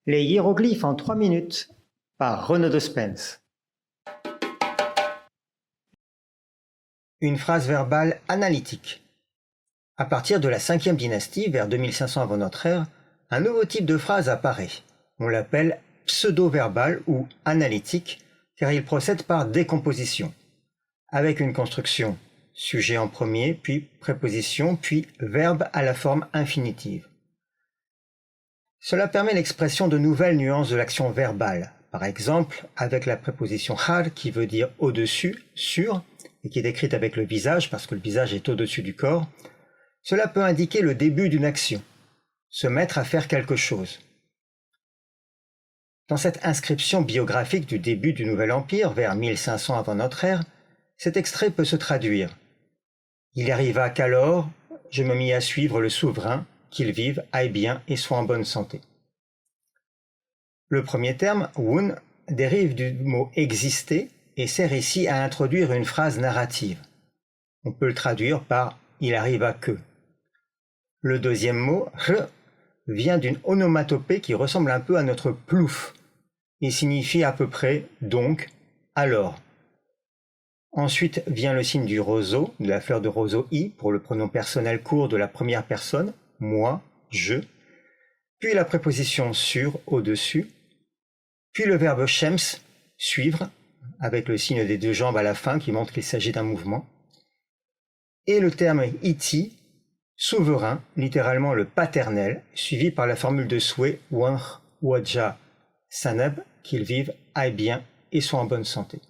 Les hiéroglyphes en 3 minutes par Renaud de Spence. Une phrase verbale analytique. À partir de la 5e dynastie, vers 2500 avant notre ère, un nouveau type de phrase apparaît. On l'appelle pseudo-verbal ou analytique, car il procède par décomposition, avec une construction sujet en premier, puis préposition, puis verbe à la forme infinitive. Cela permet l'expression de nouvelles nuances de l'action verbale, par exemple avec la préposition har qui veut dire au-dessus, sur, et qui est décrite avec le visage parce que le visage est au-dessus du corps. Cela peut indiquer le début d'une action, se mettre à faire quelque chose. Dans cette inscription biographique du début du Nouvel Empire, vers 1500 avant notre ère, cet extrait peut se traduire. Il arriva qu'alors, je me mis à suivre le souverain, qu'il vive, aille bien et soit en bonne santé. Le premier terme, wun, dérive du mot exister et sert ici à introduire une phrase narrative. On peut le traduire par il arriva que. Le deuxième mot, r, vient d'une onomatopée qui ressemble un peu à notre plouf. Il signifie à peu près donc, alors. Ensuite vient le signe du roseau, de la fleur de roseau i pour le pronom personnel court de la première personne, moi, je, puis la préposition sur, au-dessus, puis le verbe shems, suivre, avec le signe des deux jambes à la fin qui montre qu'il s'agit d'un mouvement, et le terme iti, souverain, littéralement le paternel, suivi par la formule de souhait wanch wadja sanab, qu'il vive, aille bien et soit en bonne santé.